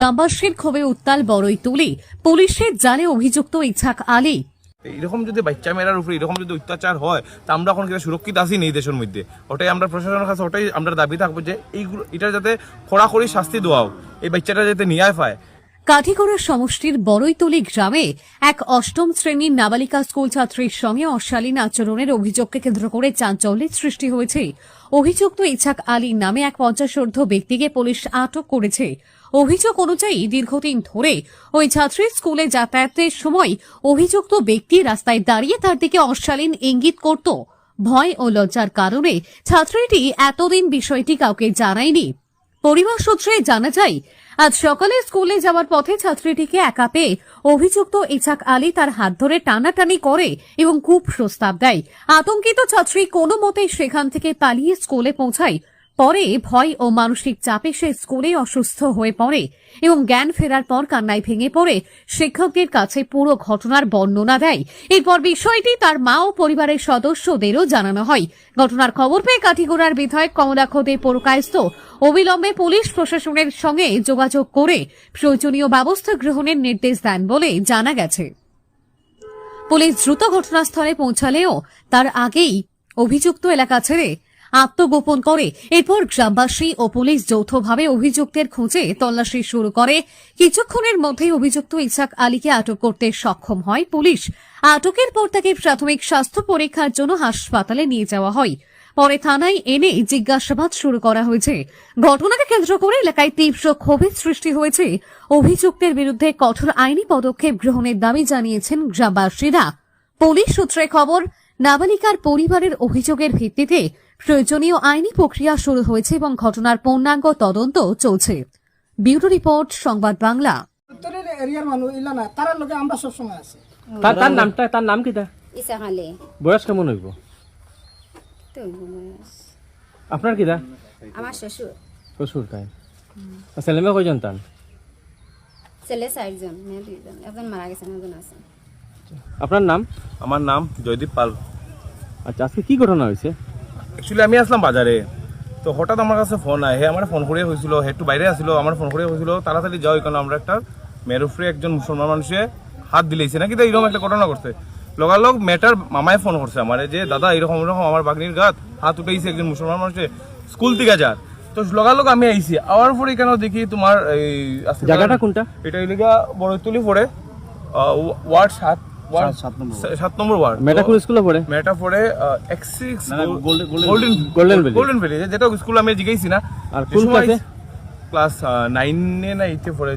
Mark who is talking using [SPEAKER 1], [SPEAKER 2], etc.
[SPEAKER 1] গ্রামবাসীর ক্ষোভে উত্তাল বড়ইতলী, পুলিশের জালে অভিযুক্ত ইছাক আলী।
[SPEAKER 2] এরকম যদি বাচ্চা মেয়েরার উপরে এরকম যদি অত্যাচার হয় তা আমরা এখন কিনা সুরক্ষিত আছি নেই দেশের মধ্যে। ওটাই আমরা প্রশাসনের কাছে ওটাই আমরা দাবি থাকবো যে এইগুলো এটা যাতে কড়াকড়ি শাস্তি দেওয়াও, এই বাচ্চাটা যাতে ন্যায় পায়।
[SPEAKER 1] কাঠিগড়া সমষ্টির বড়ইতলী গ্রামে এক অষ্টম শ্রেণীর নাবালিকা স্কুল ছাত্রীর সঙ্গে অশালীন আচরণের অভিযোগকে কেন্দ্র করে চাঞ্চল্যের সৃষ্টি হয়েছে। অভিযুক্ত ইছাক আলী নামে এক 50 ব্যক্তিকে পুলিশ আটক করেছে। অভিযোগ অনুযায়ী দীর্ঘদিন ধরে ওই ছাত্রীর স্কুলে যাতায়াতের সময় অভিযুক্ত ব্যক্তি রাস্তায় দাঁড়িয়ে তার দিকে অশালীন ইঙ্গিত করত। ভয় ও লজ্জার কারণে ছাত্রীটি এতদিন বিষয়টি কাউকে জানায়নি। পরিবার সূত্রে জানা যায়, আজ সকালে স্কুলে যাওয়ার পথে ছাত্রীটিকে একা পেয়ে অভিযুক্ত ইছাক আলী তার হাত ধরে টানাটানি করে এবং খুব প্রস্তাব দেয়। আতঙ্কিত ছাত্রী কোনো মতে সেখান থেকে পালিয়ে স্কুলে পৌঁছায়। পরে ভয় ও মানসিক চাপে সে স্কুলে অসুস্থ হয়ে পড়ে এবং জ্ঞান ফেরার পর কান্নায় ভেঙে পড়ে শিক্ষকদের কাছে পুরো ঘটনার বর্ণনা দেয়। এরপর বিষয়টি তার মা ও পরিবারের সদস্যদেরও জানানো হয়। ঘটনার খবর পেয়ে কাঠিগড়ার বিধায়ক কমলাক্ষ দে পুরকায়স্থ অবিলম্বে পুলিশ প্রশাসনের সঙ্গে যোগাযোগ করে প্রয়োজনীয় ব্যবস্থা গ্রহণের নির্দেশ দেন বলে জানা গেছে। পুলিশ দ্রুত ঘটনাস্থলে পৌঁছালেও তার আগেই অভিযুক্ত এলাকা ছেড়ে আত্মগোপন করে। এরপর গ্রামবাসী ও পুলিশ যৌথভাবে অভিযুক্তের খোঁজে তল্লাশি শুরু করে। কিছুক্ষণের মধ্যেই অভিযুক্ত ইছাক আলীকে আটক করতে সক্ষম হয় পুলিশ। আটকের পর তাকে প্রাথমিক স্বাস্থ্য পরীক্ষার জন্য হাসপাতালে নিয়ে যাওয়া হয়। পরে থানায় এনে জিজ্ঞাসাবাদ শুরু করা হয়েছে। ঘটনাকে কেন্দ্র করে এলাকায় তীব্র ক্ষোভের সৃষ্টি হয়েছে। অভিযুক্তের বিরুদ্ধে কঠোর আইনি পদক্ষেপ গ্রহণের দাবি জানিয়েছেন গ্রামবাসীরা। পুলিশ সূত্রে খবর, নাবালিকার পরিবারের অভিযোগের ভিত্তিতে প্রয়োজনীয় আইনি প্রক্রিয়া শুরু হয়েছে এবং ঘটনার পূর্ণাঙ্গ তদন্ত চলছে। ব্যুরো রিপোর্ট, সংবাদ বাংলা।
[SPEAKER 3] উত্তরের এরিয়ার মানুষ ইলা না তার লগে আমরা সব সময় আছি।
[SPEAKER 4] তার নাম কি?
[SPEAKER 5] ইছাক আলী।
[SPEAKER 4] বয়স কেমন হইব? আপনার কি?
[SPEAKER 5] আমার শ্বশুর।
[SPEAKER 4] শ্বশুর তাই? ছেলে মেয়ে কয়জন? তার
[SPEAKER 5] ছেলে 4 জন, মেয়ে 2 জন, একজন মারা গেছেন, একজন আছে।
[SPEAKER 4] আপনার নাম?
[SPEAKER 2] আমার নাম জয়দীপ পাল।
[SPEAKER 4] আচ্ছা, আজকে কি ঘটনা হয়েছে?
[SPEAKER 2] অ্যাকচুয়ালি আমি আসলাম বাজারে, তো হঠাৎ আমার কাছে ফোন আয়। আমার ফোন করে হয়েছিল, হে একটু বাইরে আসছিল, আমার ফোন করে হয়েছিল তাড়াতাড়ি যাও, কারণ আমরা একটা মেয়ের উপরে একজন মুসলমান মানুষে হাত দিলেছে নাকি, তো এরকম একটা ঘটনা করছে। লগালগ মেয়েটার মামায় ফোন করছে আমার যে দাদা এরকম এরকম আমার বাগনির গাত হাত উঠেছে একজন মুসলমান মানুষে স্কুল থেকে যার। তো লগালগ আমি আইছি, আওয়ার পরে কেন দেখি তোমার এই
[SPEAKER 4] জায়গাটা কোনটা? এটা
[SPEAKER 2] এলিগা বড়ইতলী পড়ে, ওয়ার্ড 7 নম্বর ওয়ার্ড।
[SPEAKER 4] মেটা কোন স্কুলে পড়ে?
[SPEAKER 2] মেটা পড়ে X6 গোল্ডেন ভ্যালি, যেটা স্কুল আমি জিজ্ঞাসি না।
[SPEAKER 4] আর কোন ক্লাসে?
[SPEAKER 2] ক্লাস 9 না 8 পড়ে।